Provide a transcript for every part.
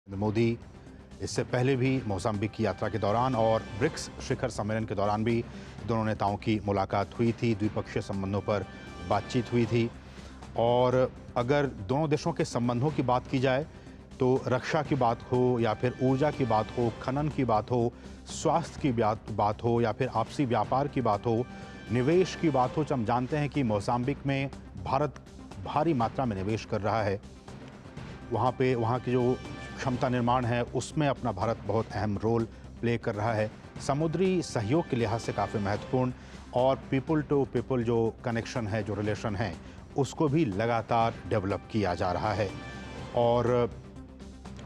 मोदी इससे पहले भी मोजाम्बिक की यात्रा के दौरान और ब्रिक्स शिखर सम्मेलन के दौरान भी दोनों नेताओं की मुलाकात हुई थी, द्विपक्षीय संबंधों पर बातचीत हुई थी। और अगर दोनों देशों के संबंधों की बात की जाए तो रक्षा की बात हो या फिर ऊर्जा की बात हो, खनन की बात हो, स्वास्थ्य की बात हो या फिर आपसी व्यापार की बात हो, निवेश की बात हो, तो हम जानते हैं कि मोजाम्बिक में भारत भारी मात्रा में निवेश कर रहा है। वहाँ की जो क्षमता निर्माण है उसमें अपना भारत बहुत अहम रोल प्ले कर रहा है। समुद्री सहयोग के लिहाज से काफ़ी महत्वपूर्ण और पीपल टू पीपल जो कनेक्शन है, जो रिलेशन है, उसको भी लगातार डेवलप किया जा रहा है। और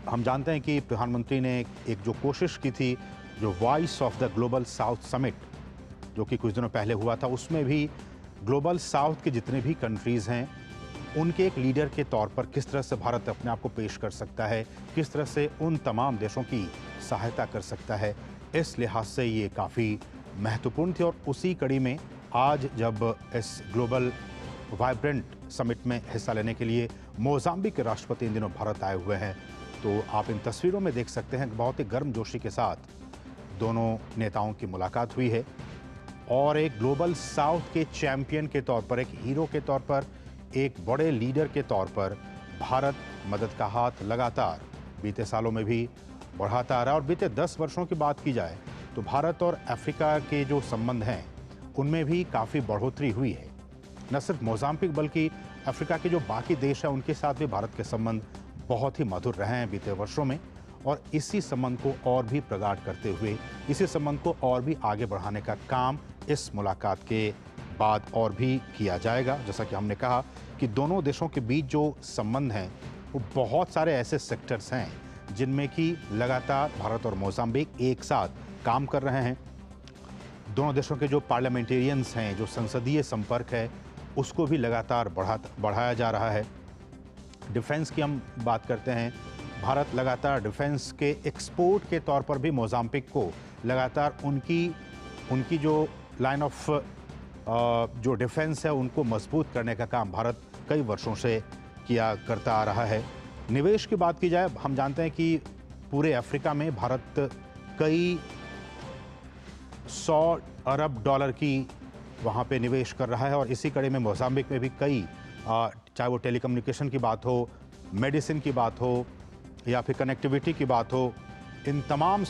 हम जानते हैं कि प्रधानमंत्री ने एक जो कोशिश की थी, जो voice of the global south summit जो कि कुछ दिनों पहले हुआ था, उसमें भी ग्लोबल साउथ के जितने भी कंट्रीज़ हैं उनके एक लीडर के तौर पर किस तरह से भारत अपने आप को पेश कर सकता है, किस तरह से उन तमाम देशों की सहायता कर सकता है, इस लिहाज से ये काफ़ी महत्वपूर्ण थी। और उसी कड़ी में आज जब इस ग्लोबल वाइब्रेंट समिट में हिस्सा लेने के लिए मोजाम्बिक के राष्ट्रपति इन दिनों भारत आए हुए हैं, तो आप इन तस्वीरों में देख सकते हैं बहुत ही गर्मजोशी के साथ दोनों नेताओं की मुलाकात हुई है। और एक ग्लोबल साउथ के चैंपियन के तौर पर, एक हीरो के तौर पर, एक बड़े लीडर के तौर पर भारत मदद का हाथ लगातार बीते सालों में भी बढ़ाता आ रहा है। और बीते 10 वर्षों की बात की जाए तो भारत और अफ्रीका के जो संबंध हैं उनमें भी काफ़ी बढ़ोतरी हुई है। न सिर्फ मोजाम्बिक बल्कि अफ्रीका के जो बाकी देश हैं उनके साथ भी भारत के संबंध बहुत ही मधुर रहे हैं बीते वर्षों में। और इसी संबंध को और भी प्रगाढ़ करते हुए, इसी संबंध को और भी आगे बढ़ाने का काम इस मुलाकात के बाद और भी किया जाएगा। जैसा कि हमने कहा कि दोनों देशों के बीच जो संबंध हैं वो बहुत सारे ऐसे सेक्टर्स हैं जिनमें कि लगातार भारत और मोजाम्बिक एक साथ काम कर रहे हैं। दोनों देशों के जो पार्लियामेंटेरियंस हैं, जो संसदीय संपर्क है, उसको भी लगातार बढ़ाया जा रहा है। डिफेंस की हम बात करते हैं, भारत लगातार डिफेंस के एक्सपोर्ट के तौर पर भी मोजाम्बिक को लगातार उनकी जो लाइन ऑफ जो डिफेंस है उनको मजबूत करने का काम भारत कई वर्षों से किया करता आ रहा है। निवेश की बात की जाए, हम जानते हैं कि पूरे अफ्रीका में भारत कई 100 अरब डॉलर की वहाँ पे निवेश कर रहा है। और इसी कड़ी में मोजाम्बिक में भी कई, चाहे वो टेलीकम्युनिकेशन की बात हो, मेडिसिन की बात हो या फिर कनेक्टिविटी की बात हो, इन तमाम